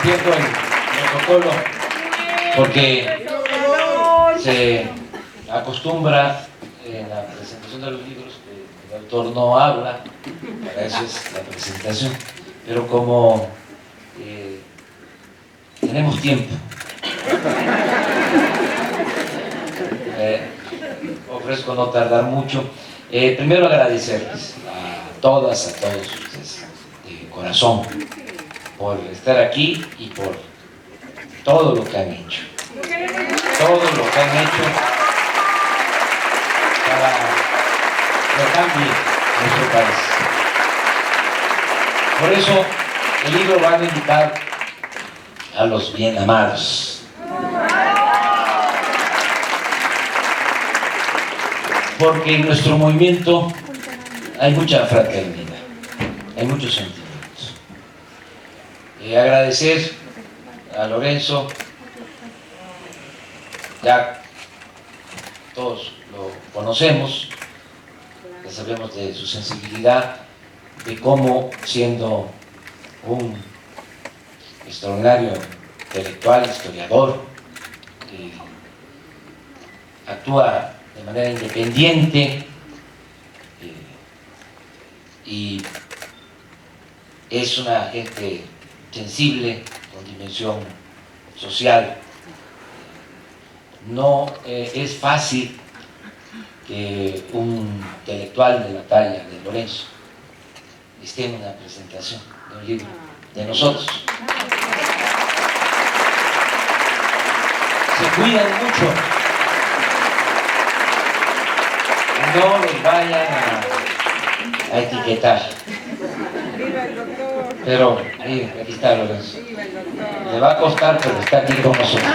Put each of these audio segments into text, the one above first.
rompiendo el protocolo porque se acostumbra en la presentación de los libros que el autor no habla, para eso es la presentación, pero como tenemos tiempo, ofrezco no tardar mucho. Primero agradecerles a todas, a todos ustedes de corazón por estar aquí y por todo lo que han hecho, todo lo que han hecho para que cambie nuestro país. Por eso el libro va dedicado a los bien amados, porque en nuestro movimiento hay mucha fraternidad, hay muchos sentimientos. Agradecer a Lorenzo, ya todos lo conocemos, ya sabemos de su sensibilidad, de cómo siendo un extraordinario intelectual, historiador, actúa de manera independiente y es una gente sensible, con dimensión social. No es fácil que un intelectual de la talla de Lorenzo esté en una presentación de un libro de nosotros. Se cuidan mucho, no los vayan a etiquetar. Pero aquí está Lorenzo. Le va a costar, pero está aquí con nosotros.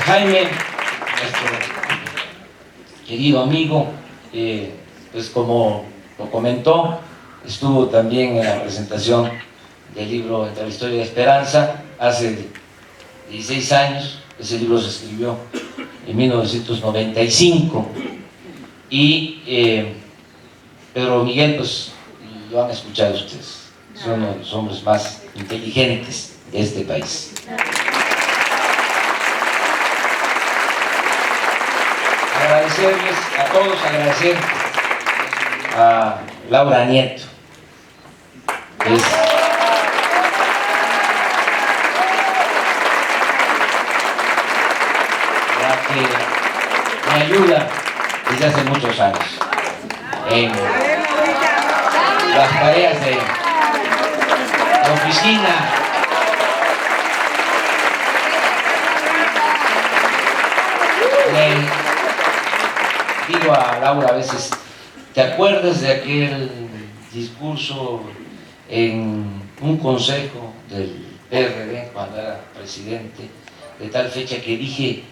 Jaime, nuestro querido amigo, pues como lo comentó, estuvo también en la presentación del libro Entre la historia y la esperanza hace 16 años. Ese libro se escribió en 1995 y Pedro Miguel, pues lo han escuchado ustedes, es uno de los hombres más inteligentes de este país. Agradecerles a todos, agradecer a Laura Nieto, que es la que me ayuda desde hace muchos años en las tareas de la oficina. Le digo a Laura a veces, ¿te acuerdas de aquel discurso en un consejo del PRD cuando era presidente, de tal fecha que dije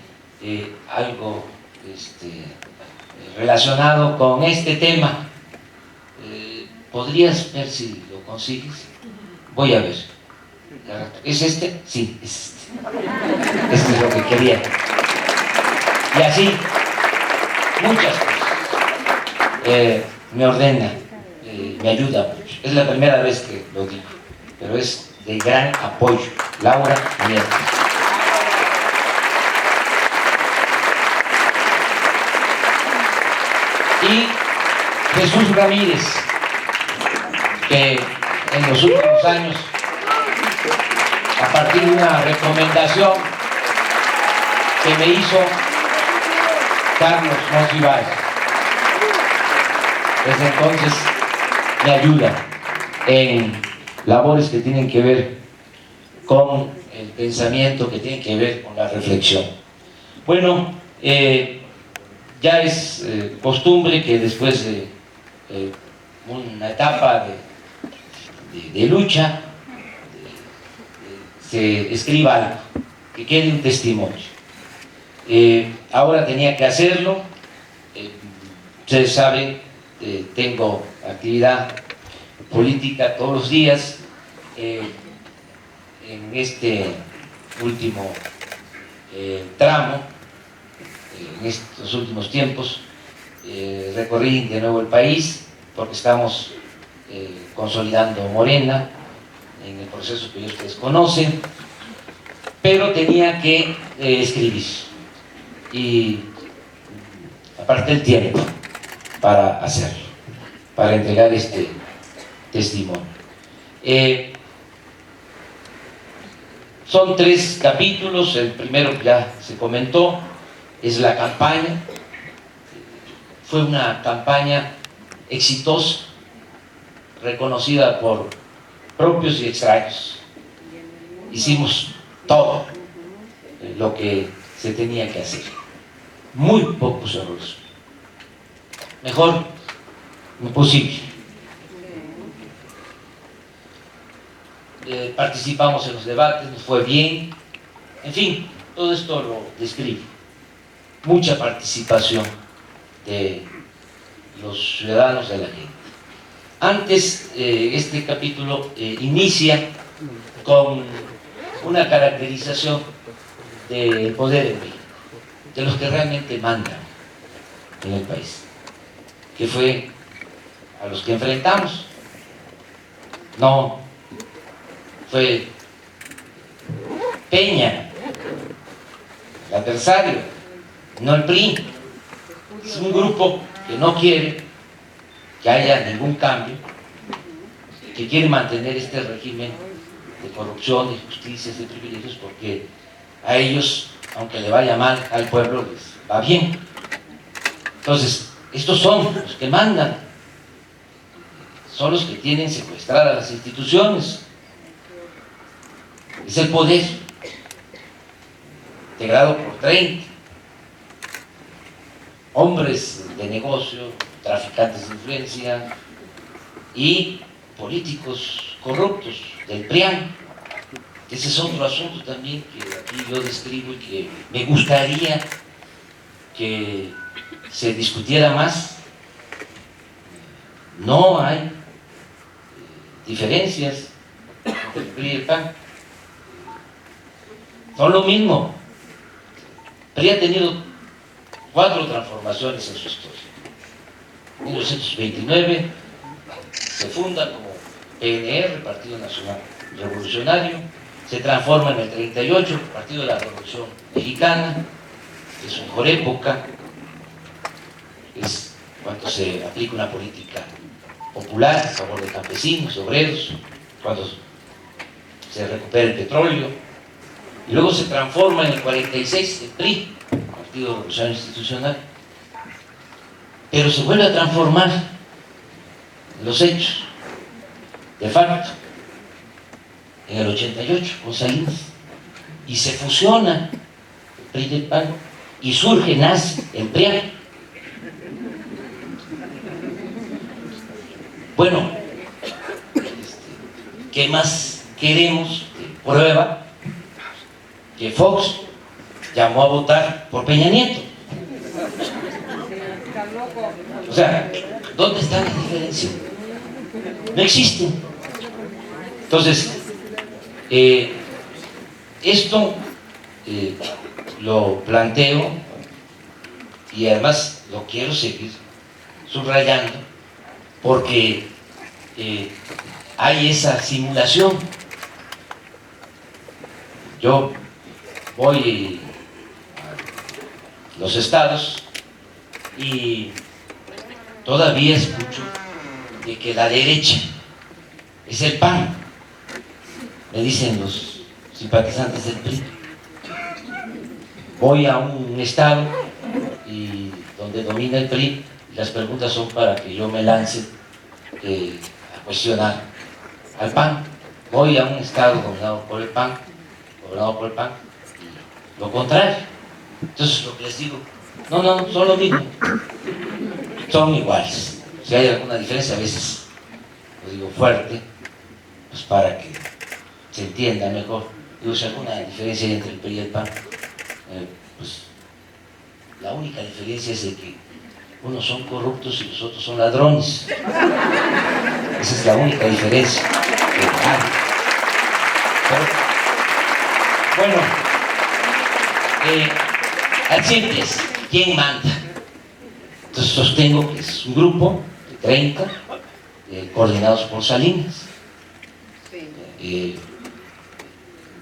algo relacionado con este tema? ¿Podrías ver si lo consigues? Voy a ver. ¿Es este? Sí, es este. Este es lo que quería. Y así, muchas cosas. Me ordena, me ayuda mucho. Es la primera vez que lo digo, pero es de gran apoyo. Laura Nieto. Y Jesús Ramírez, que en los últimos años, a partir de una recomendación que me hizo Carlos Monsiváis, desde entonces me ayuda en labores que tienen que ver con el pensamiento, que tienen que ver con la reflexión. Bueno, ya es costumbre que después de una etapa de lucha se escriba algo, que quede un testimonio. Ahora tenía que hacerlo. Ustedes saben, tengo actividad política todos los días. En este último tramo, en estos últimos tiempos, recorrí de nuevo el país porque estamos consolidando Morena en el proceso que ustedes conocen, pero tenía que escribir, y aparte el tiempo para hacerlo, para entregar este testimonio. Son 3 capítulos. El primero que ya se comentó es la campaña. Fue una campaña exitosa, reconocida por propios y extraños. Hicimos todo lo que se tenía que hacer. Muy pocos errores. Mejor imposible. Participamos en los debates, nos fue bien. En fin, todo esto lo describe. Mucha participación de los ciudadanos, de la gente. Antes, este capítulo inicia con una caracterización del poder en México, de los que realmente mandan en el país, que fue a los que enfrentamos. No fue Peña el adversario, no el PRI. Es un grupo que no quiere que haya ningún cambio, que quiere mantener este régimen de corrupción, de injusticias, de privilegios, porque a ellos, aunque le vaya mal al pueblo, les va bien. Entonces, estos son los que mandan, son los que tienen secuestradas las instituciones. Es el poder, integrado por 30 hombres de negocio, traficantes de influencia y políticos corruptos del PRIAN. Ese es otro asunto también que aquí yo describo y que me gustaría que se discutiera más. No hay diferencias entre el PRI y el PAN. Son lo mismo. El PRI ha tenido 4 transformaciones en su historia. En 1929 se funda como PNR, Partido Nacional Revolucionario, se transforma en el 38, Partido de la Revolución Mexicana, es su mejor época, es cuando se aplica una política popular a favor de campesinos, obreros, cuando se recupera el petróleo, y luego se transforma en el 46 el PRI, Partido Revolucionario Institucional, pero se vuelve a transformar en los hechos, de facto, en el 88 con Salinas, y se fusiona el PRI y el PAN, y surge, nace el PRIAN. Bueno, ¿qué más queremos? Prueba que Fox llamó a votar por Peña Nieto. O sea, ¿dónde está la diferencia? No existe. Entonces, esto lo planteo y además lo quiero seguir subrayando porque hay esa simulación. Yo voy a los estados y todavía escucho de que la derecha es el PAN, me dicen los simpatizantes del PRI. Voy a un estado y donde domina el PRI, y las preguntas son para que yo me lance a cuestionar al PAN. Voy a un estado gobernado por el PAN, y lo contrario. Entonces lo que les digo, no, son lo mismo, son iguales. Si hay alguna diferencia, a veces lo digo fuerte, pues para que se entienda mejor. Digo, si hay alguna diferencia entre el PRI y el PAN, pues la única diferencia es de que unos son corruptos y los otros son ladrones. Esa es la única diferencia que hay. Bueno, al simple es, ¿quién manda? Entonces sostengo que es un grupo de 30 coordinados por Salinas.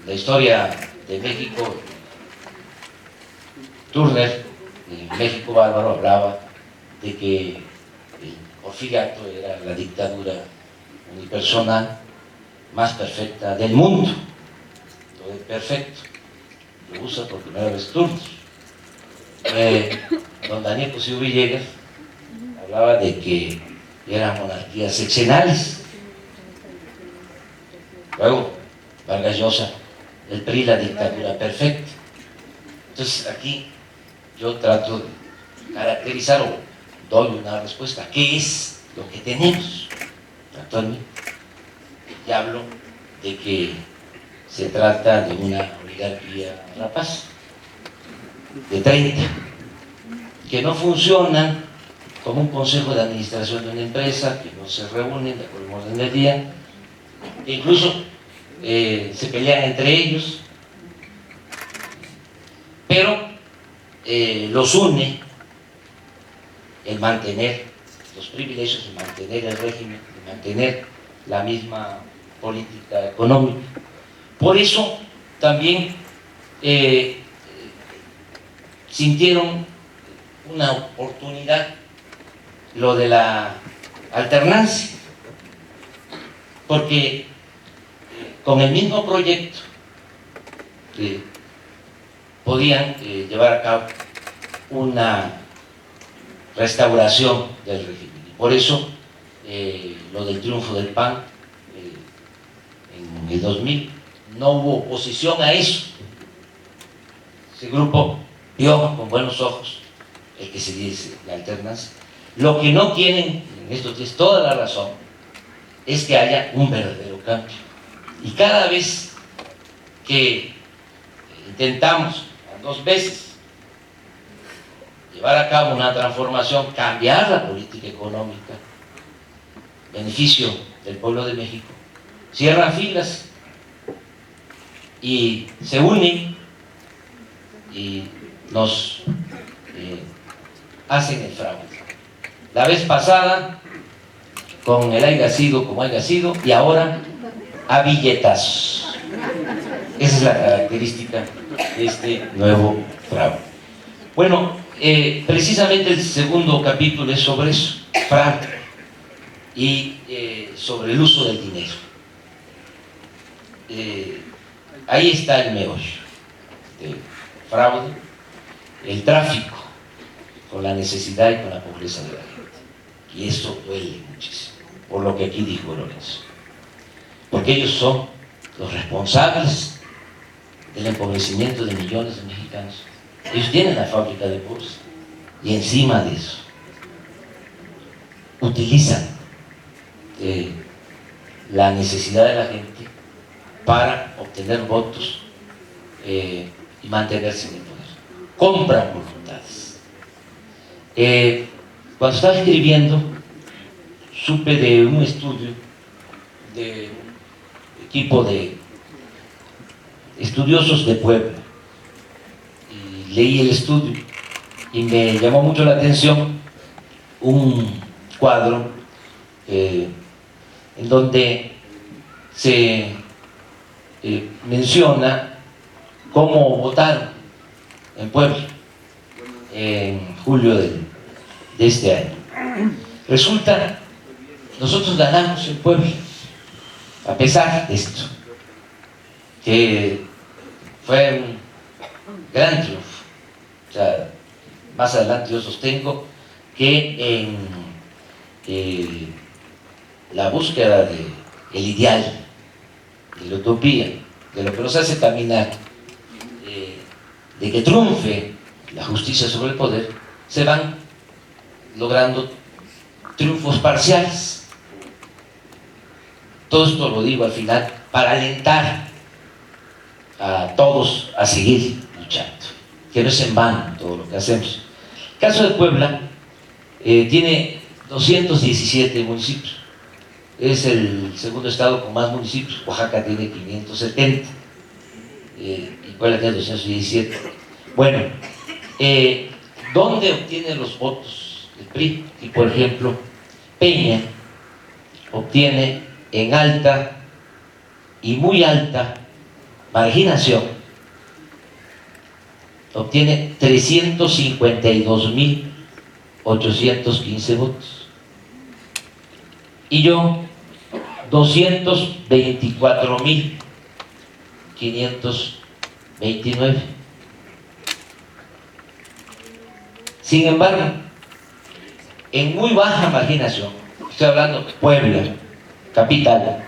La historia de México, Turner, de México Bárbaro, hablaba de que el porfiriato era la dictadura unipersonal más perfecta del mundo. Todo es perfecto. Lo usa por primera vez Turner. Don Daniel Cosío Villegas hablaba de que eran monarquías sexenales. Luego, Vargas Llosa, el PRI, la dictadura perfecta. Entonces aquí yo trato de caracterizar o doy una respuesta. ¿Qué es lo que tenemos actualmente? Y hablo de que se trata de una oligarquía rapaz, de 30, que no funcionan como un consejo de administración de una empresa, que no se reúnen de acuerdo al orden del día, que incluso se pelean entre ellos, pero los une el mantener los privilegios, el mantener el régimen, el mantener la misma política económica. Por eso también sintieron una oportunidad lo de la alternancia, porque con el mismo proyecto podían llevar a cabo una restauración del régimen. Y por eso lo del triunfo del PAN en el 2000 no hubo oposición a eso. Ese grupo vio con buenos ojos el que se dice la alternancia. Lo que no tienen, en esto tienes toda la razón, es que haya un verdadero cambio. Y cada vez que intentamos, 2 veces, llevar a cabo una transformación, cambiar la política económica, beneficio del pueblo de México, cierran filas y se unen y nos hacen el fraude. La vez pasada, con el haya sido como haya sido, y ahora a billetazos. Esa es la característica de este nuevo fraude. Bueno, precisamente el segundo capítulo es sobre eso, fraude, y sobre el uso del dinero. Ahí está el meollo del fraude, el tráfico con la necesidad y con la pobreza de la gente. Y eso duele muchísimo, por lo que aquí dijo Lorenzo. Porque ellos son los responsables del empobrecimiento de millones de mexicanos. Ellos tienen la fábrica de puros y encima de eso utilizan la necesidad de la gente para obtener votos y mantenerse en el poder. Compran voluntades. Cuando estaba escribiendo, supe de un estudio de un equipo de estudiosos de Puebla, y leí el estudio y me llamó mucho la atención un cuadro en donde se menciona cómo votaron en Puebla en julio de este año. Resulta, nosotros ganamos en Puebla, a pesar de esto, que fue un gran triunfo. O sea, más adelante yo sostengo que en la búsqueda del ideal, de la utopía, de lo que nos hace caminar, de que triunfe la justicia sobre el poder, se van logrando triunfos parciales. Todo esto lo digo al final para alentar a todos a seguir luchando, que no es en vano todo lo que hacemos. El caso de Puebla tiene 217 municipios, es el segundo estado con más municipios. Oaxaca tiene 570 y Puebla tiene 217. Bueno, ¿dónde obtiene los votos el PRI? Y por ejemplo, Peña obtiene en alta y muy alta marginación, obtiene 352.815 votos. Y yo, 224.529. Sin embargo, en muy baja marginación, estoy hablando de Puebla, capital,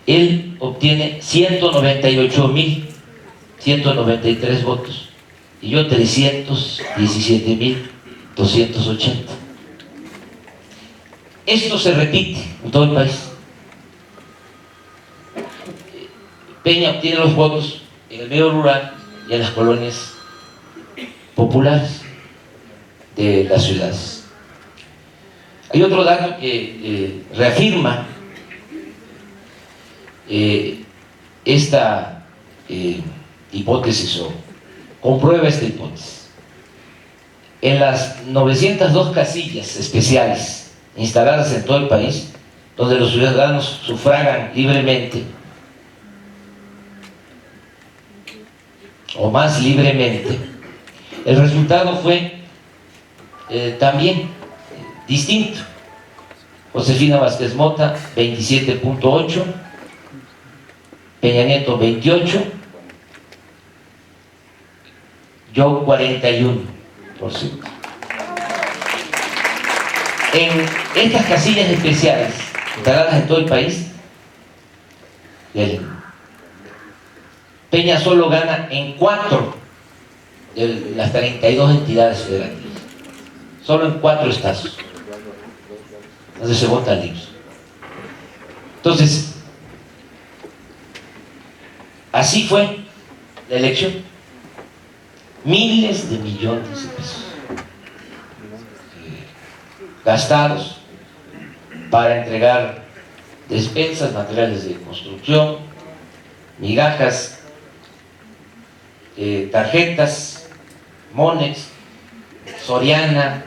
él obtiene 198.193 votos y yo 317.280. Esto se repite en todo el país. Peña obtiene los votos en el medio rural y en las colonias populares de las ciudades. Hay otro dato que reafirma esta hipótesis o comprueba esta hipótesis. En las 902 casillas especiales instaladas en todo el país, donde los ciudadanos sufragan libremente o más libremente, el resultado fue también distinto. Josefina Vázquez Mota, 27.8, Peña Nieto, 28, yo, 41%. En estas casillas especiales instaladas en todo el país, Peña solo gana en 4 de las 32 entidades federativas, solo en 4 estados donde se votan libres. Entonces, así fue la elección. Miles de millones de pesos gastados para entregar despensas, materiales de construcción, migajas, tarjetas, Monex, Soriana,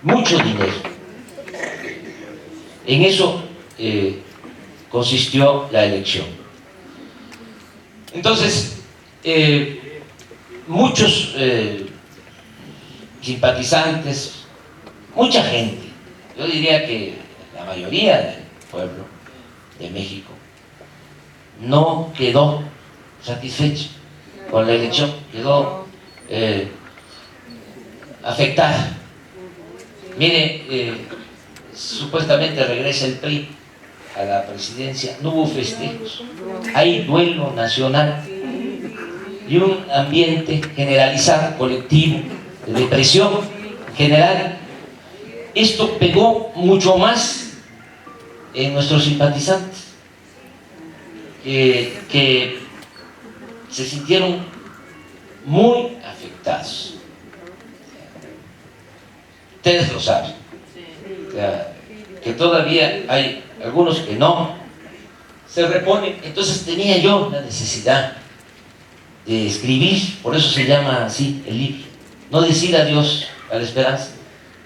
mucho dinero. En eso consistió la elección. Entonces, muchos simpatizantes, mucha gente, yo diría que la mayoría del pueblo de México no quedó satisfecho con la elección, quedó afectada. Mire, supuestamente regresa el PRI a la presidencia, no hubo festejos, hay duelo nacional y un ambiente generalizado, colectivo, de depresión general. Esto pegó mucho más en nuestros simpatizantes, que se sintieron muy afectados. Ustedes lo saben, o sea, que todavía hay algunos que no se reponen. Entonces tenía yo la necesidad de escribir, por eso se llama así el libro, no decir adiós a la esperanza,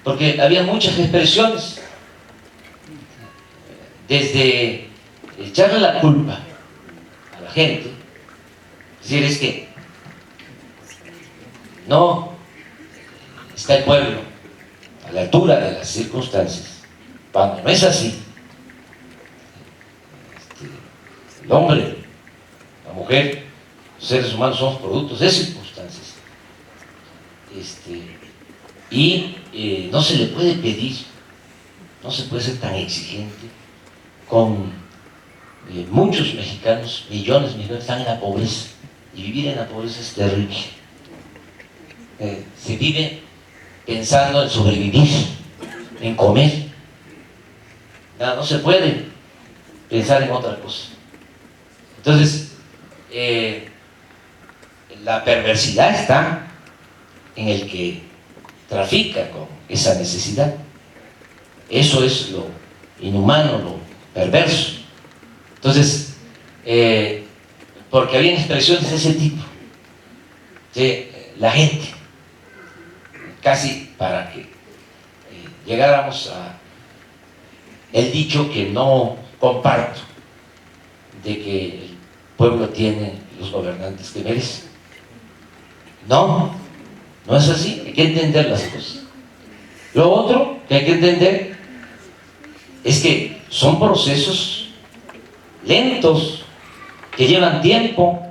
porque había muchas expresiones, desde echarle la culpa a la gente, es decir, es que no está el pueblo a la altura de las circunstancias, cuando no es así. El hombre, la mujer, los seres humanos somos productos de circunstancias, y no se le puede pedir, no se puede ser tan exigente con muchos mexicanos, millones están en la pobreza, y vivir en la pobreza es terrible. Se vive pensando en sobrevivir, en comer. No se puede pensar en otra cosa. Entonces, la perversidad está en el que trafica con esa necesidad. Eso es lo inhumano, lo perverso. Entonces, porque había expresiones de ese tipo, de la gente, casi para que llegáramos el dicho que no comparto, de que el pueblo tiene los gobernantes que merece. No, no es así, hay que entender las cosas. Lo otro que hay que entender es que son procesos lentos, que llevan tiempo.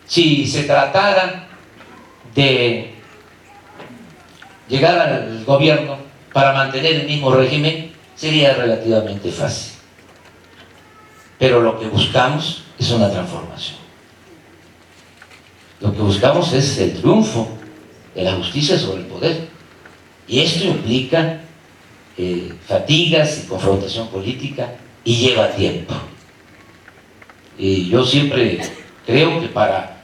Si se tratara de llegar al gobierno para mantener el mismo régimen, sería relativamente fácil. Pero lo que buscamos es una transformación. Lo que buscamos es el triunfo de la justicia sobre el poder. Y esto implica fatigas y confrontación política y lleva tiempo. Y yo siempre creo que para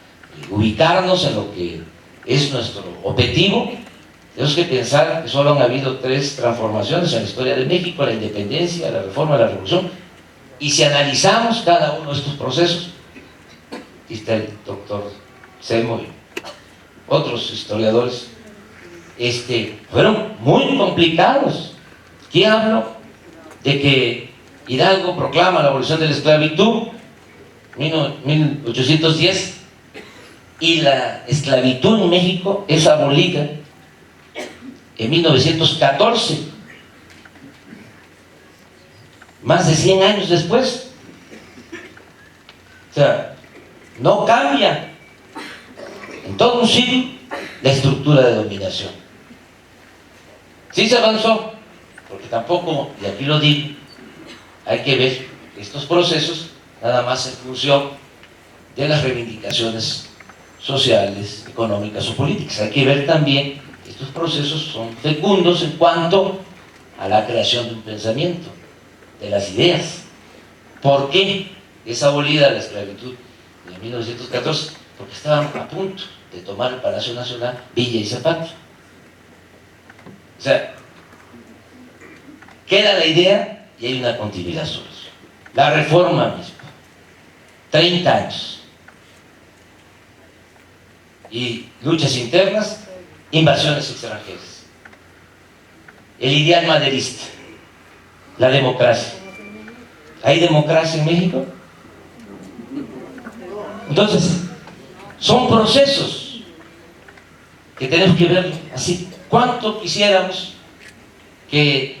ubicarnos en lo que es nuestro objetivo, tenemos que pensar que solo han habido 3 transformaciones en la historia de México: la independencia, la reforma, la revolución. Y si analizamos cada uno de estos procesos, aquí está el doctor Semo y otros historiadores, fueron muy complicados. Aquí hablo de que Hidalgo proclama la abolición de la esclavitud en 1810 y la esclavitud en México es abolida en 1914, más de 100 años después. O sea, no cambia en todo un siglo la estructura de dominación. Sí se avanzó, porque tampoco, y aquí lo digo, hay que ver estos procesos nada más en función de las reivindicaciones sociales, económicas o políticas. Hay que ver también que estos procesos son fecundos en cuanto a la creación de un pensamiento, de las ideas. ¿Por qué es abolida la esclavitud de 1914? Porque estaban a punto de tomar el Palacio Nacional, Villa y Zapata. O sea, queda la idea y hay una continuidad sobre eso. La reforma misma, 30 años. Y luchas internas, invasiones extranjeras. El ideal maderista, la democracia. ¿Hay democracia en México? Entonces, son procesos que tenemos que ver así. ¿Cuánto quisiéramos que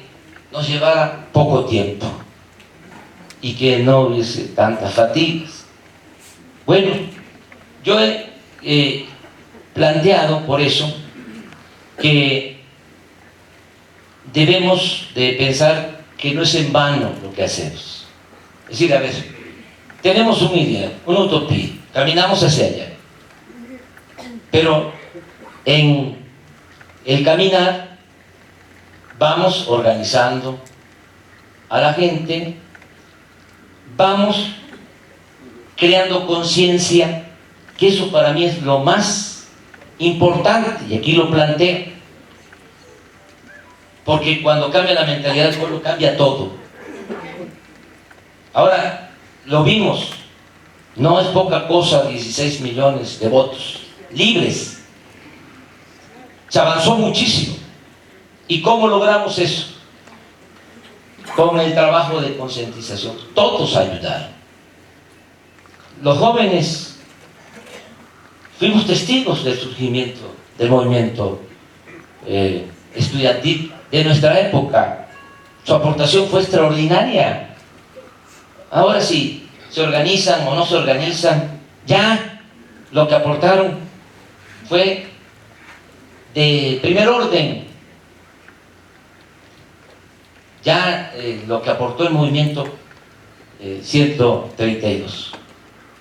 nos llevara poco tiempo y que no hubiese tantas fatigas? Bueno, yo he planteado por eso que debemos de pensar que no es en vano lo que hacemos. Es decir, a ver, tenemos una idea, una utopía, caminamos hacia allá, pero en el caminar vamos organizando a la gente, vamos creando conciencia, que eso para mí es lo más importante, y aquí lo planteo, porque cuando cambia la mentalidad del pueblo cambia todo. Ahora, lo vimos, no es poca cosa 16 millones de votos libres. Se avanzó muchísimo. ¿Y cómo logramos eso? Con el trabajo de concientización. Todos ayudaron. Los jóvenes fuimos testigos del surgimiento del movimiento estudiantil de nuestra época. Su aportación fue extraordinaria. Ahora sí, se organizan o no se organizan, ya lo que aportaron fue de primer orden. Ya lo que aportó el movimiento 132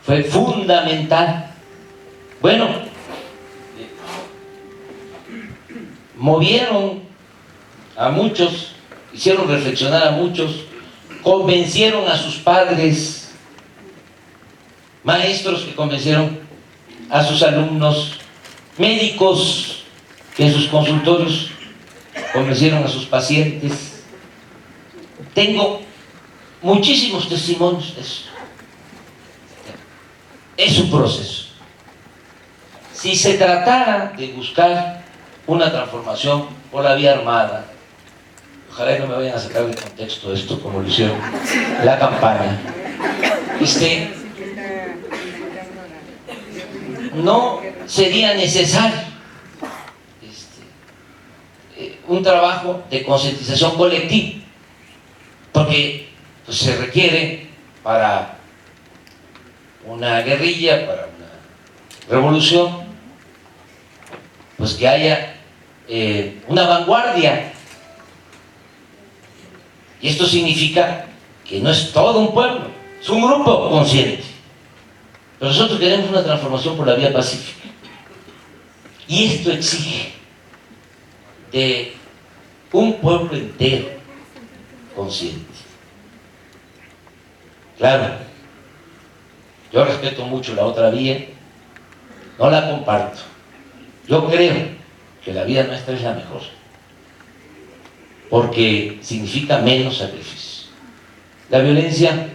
fue fundamental. Bueno, movieron a muchos, hicieron reflexionar a muchos, convencieron a sus padres, maestros que convencieron a sus alumnos, médicos que en sus consultorios convencieron a sus pacientes. Tengo muchísimos testimonios de eso. Es un proceso. Si se tratara de buscar una transformación por la vía armada, ojalá no me vayan a sacar de contexto esto como lo hicieron la campaña, no sería necesario un trabajo de concientización colectiva, porque pues, se requiere para una guerrilla, para una revolución, pues que haya una vanguardia. Y esto significa que no es todo un pueblo, es un grupo consciente. Pero nosotros queremos una transformación por la vía pacífica. Y esto exige de un pueblo entero consciente. Claro, yo respeto mucho la otra vía, no la comparto. Yo creo que la vida nuestra es la mejor, porque significa menos sacrificio. La violencia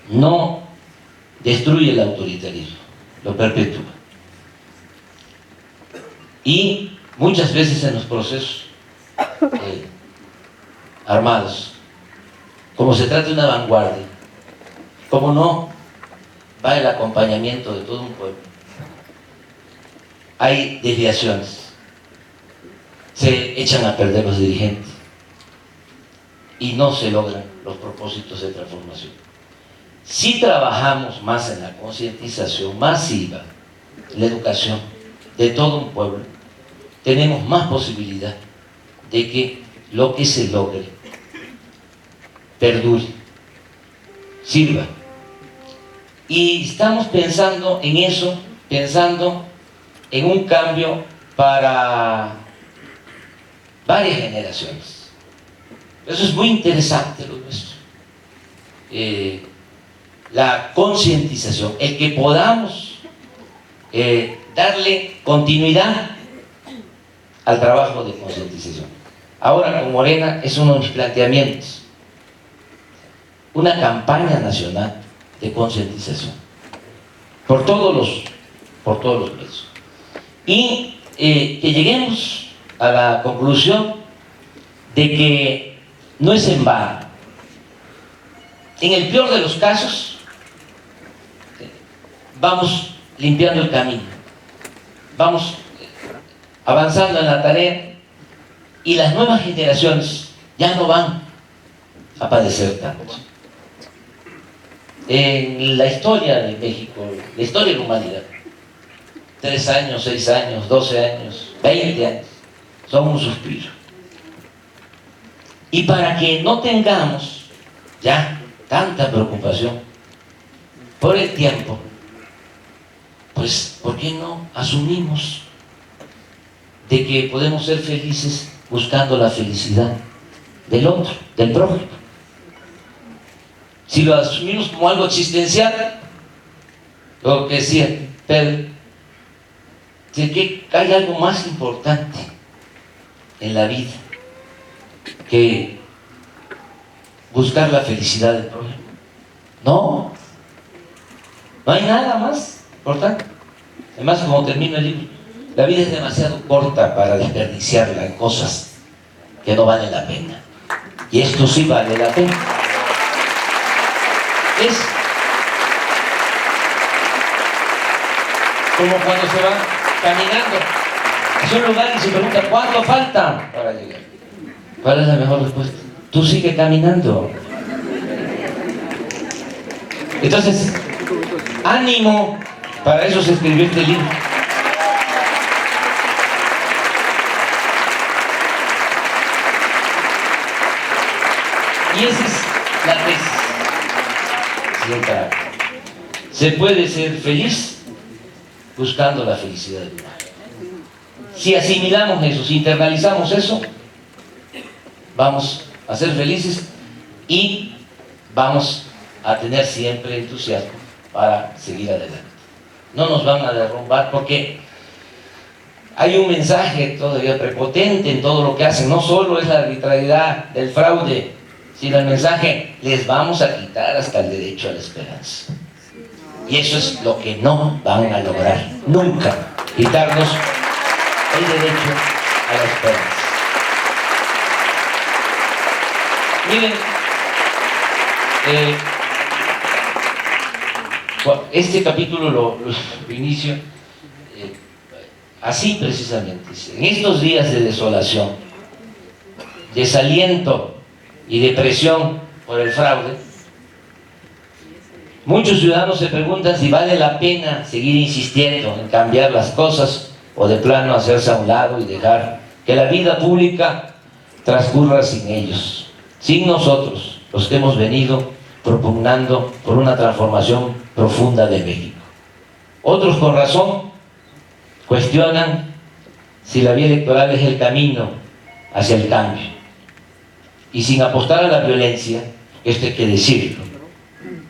no destruye el autoritarismo, lo perpetúa. Y muchas veces en los procesos armados, como se trata de una vanguardia, como no va el acompañamiento de todo un pueblo, hay desviaciones, se echan a perder los dirigentes y no se logran los propósitos de transformación. Si trabajamos más en la concientización masiva, la educación de todo un pueblo, tenemos más posibilidad de que lo que se logre perdure, sirva. Y estamos pensando en eso, pensando en un cambio para varias generaciones. Eso es muy interesante lo nuestro. La concientización, el que podamos darle continuidad al trabajo de concientización. Ahora con Morena es uno de mis planteamientos, una campaña nacional de concientización por todos los medios, y que lleguemos a la conclusión de que no es en vano. En el peor de los casos vamos limpiando el camino, vamos avanzando en la tarea, y las nuevas generaciones ya no van a padecer tanto. En la historia de México, la historia de la humanidad, 3 años, 6 años, 12 años, 20 años, son un suspiro. Y para que no tengamos ya tanta preocupación por el tiempo, pues, ¿por qué no asumimos de que podemos ser felices buscando la felicidad del otro, del prójimo? Si lo asumimos como algo existencial, lo que decía Pedro, de que hay algo más importante en la vida que buscar la felicidad del prójimo. No hay nada más importante. Además, como termina el libro, la vida es demasiado corta para desperdiciarla en cosas que no valen la pena. Y esto sí vale la pena. Es como cuando se va caminando hacia un lugar y se pregunta ¿cuánto falta para llegar? ¿Cuál es la mejor respuesta? Tú sigue caminando. Entonces, ánimo, para eso se escribió este libro. Y esa es la tesis. Se puede ser feliz buscando la felicidad del otro. Si asimilamos eso, si internalizamos eso, vamos a ser felices y vamos a tener siempre entusiasmo para seguir adelante. No nos van a derrumbar, porque hay un mensaje todavía prepotente en todo lo que hacen. No solo es la arbitrariedad del fraude, sino el mensaje: les vamos a quitar hasta el derecho a la esperanza. Y eso es lo que no van a lograr nunca, quitarnos el derecho a la esperanza. Miren, este capítulo lo inicio así precisamente. En estos días de desolación, desaliento y depresión por el fraude, muchos ciudadanos se preguntan si vale la pena seguir insistiendo en cambiar las cosas o de plano hacerse a un lado y dejar que la vida pública transcurra sin ellos, sin nosotros, los que hemos venido propugnando por una transformación profunda de México. Otros con razón cuestionan si la vía electoral es el camino hacia el cambio. Y sin apostar a la violencia, esto hay que decirlo,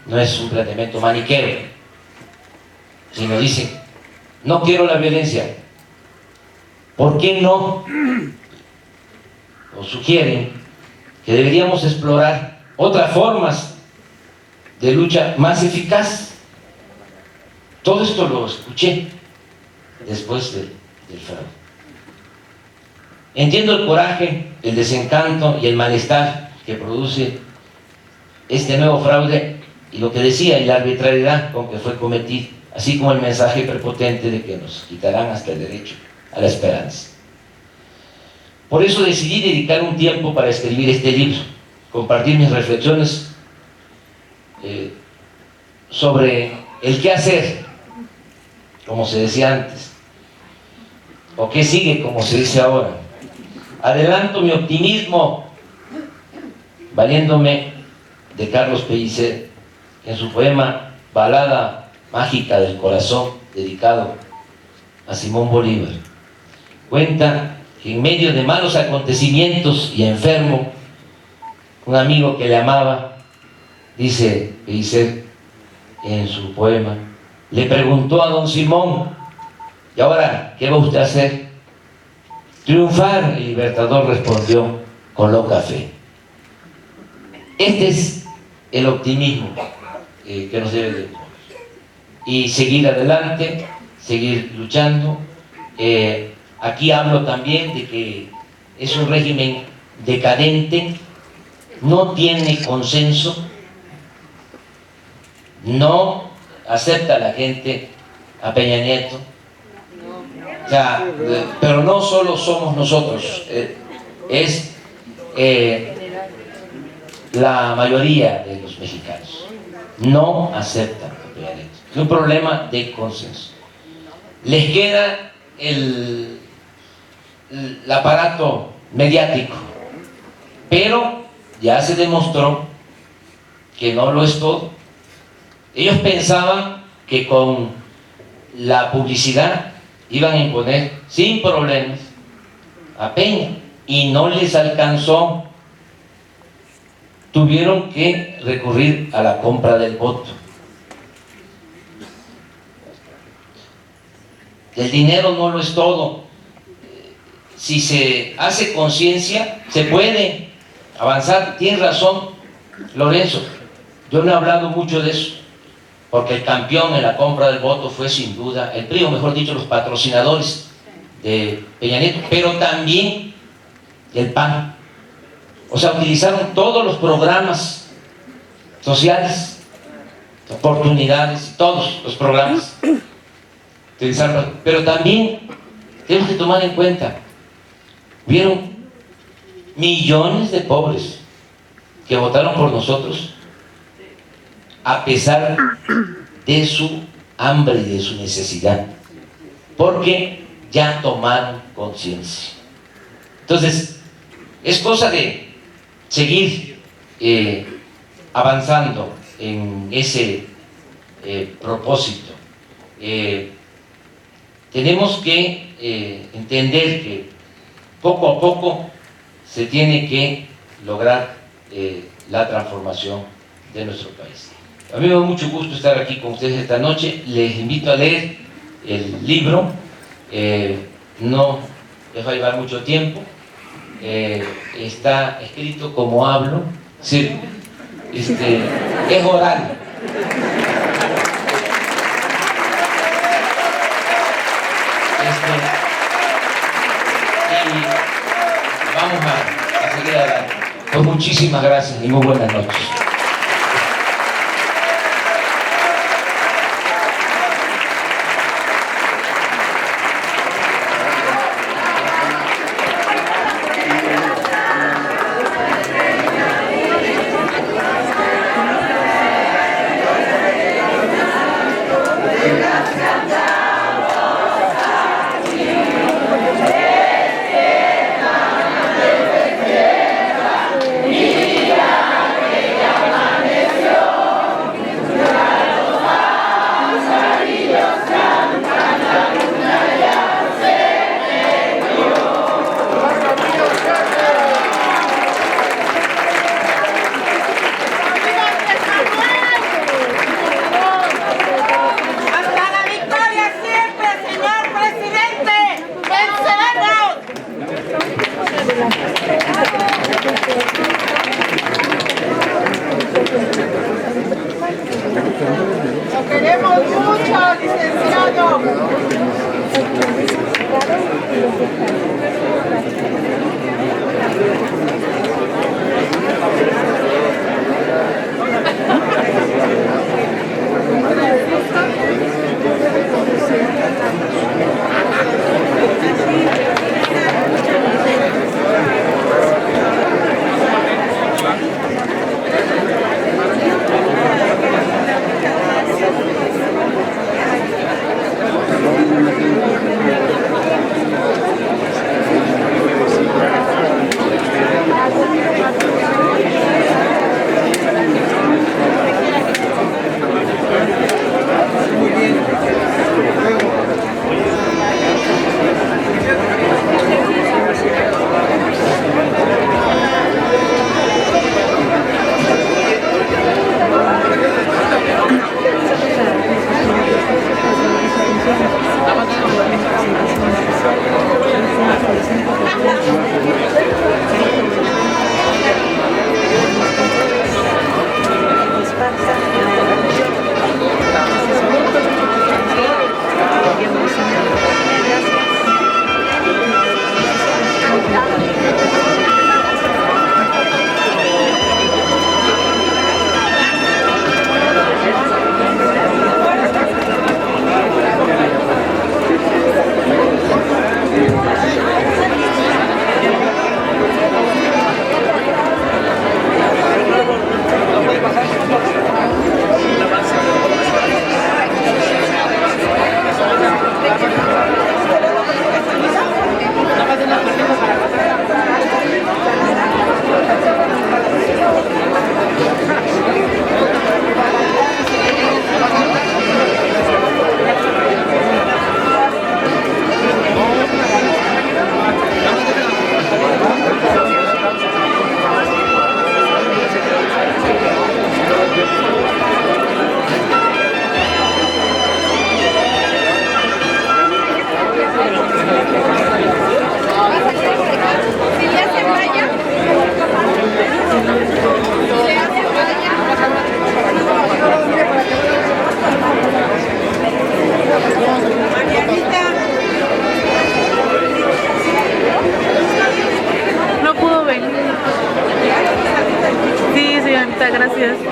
no es un planteamiento maniqueo, sino dicen, no quiero la violencia. ¿Por qué no? O sugieren que deberíamos explorar otras formas de lucha más eficaz. Todo esto lo escuché después del fraude. Entiendo el coraje, el desencanto y el malestar que produce este nuevo fraude y lo que decía, y la arbitrariedad con que fue cometido, así como el mensaje prepotente de que nos quitarán hasta el derecho a la esperanza. Por eso decidí dedicar un tiempo para escribir este libro, compartir mis reflexiones sobre el qué hacer, como se decía antes, o qué sigue, como se dice ahora. Adelanto mi optimismo valiéndome de Carlos Pellicer en su poema Balada Mágica del Corazón, dedicado a Simón Bolívar. Cuenta que en medio de malos acontecimientos y enfermo, un amigo que le amaba, dice Pellicer en su poema, le preguntó a don Simón, ¿y ahora qué va usted a hacer? Triunfar, el Libertador respondió con loca fe. Este es el optimismo que nos debe de mover. Y seguir adelante, seguir luchando. Aquí hablo también de que es un régimen decadente, no tiene consenso, no acepta la gente a Peña Nieto. O sea, pero no solo somos nosotros, es la mayoría de los mexicanos no aceptan a Peña Nieto. Es un problema de consenso. Les queda el aparato mediático, pero ya se demostró que no lo es todo. Ellos pensaban que con la publicidad iban a imponer sin problemas a Peña y no les alcanzó. Tuvieron que recurrir a la compra del voto. El dinero no lo es todo. Si se hace conciencia, se puede avanzar. Tiene razón Lorenzo, yo no he hablado mucho de eso, porque el campeón en la compra del voto fue sin duda el PRI, o mejor dicho, los patrocinadores de Peña Nieto, pero también el PAN. O sea, utilizaron todos los programas sociales, oportunidades, todos los programas utilizaron, pero también tenemos que tomar en cuenta, hubieron millones de pobres que votaron por nosotros a pesar de su hambre y de su necesidad, porque ya tomaron conciencia. Entonces, es cosa de seguir avanzando en ese propósito. Tenemos que entender que poco a poco se tiene que lograr la transformación de nuestro país. A mí me da mucho gusto estar aquí con ustedes esta noche. Les invito a leer el libro. No les va a llevar mucho tiempo. Está escrito como hablo, sí, es oral. Y vamos a seguir adelante. Pues muchísimas gracias y muy buenas noches. Lo queremos mucho, licenciado. No pudo venir. Sí, señorita, gracias.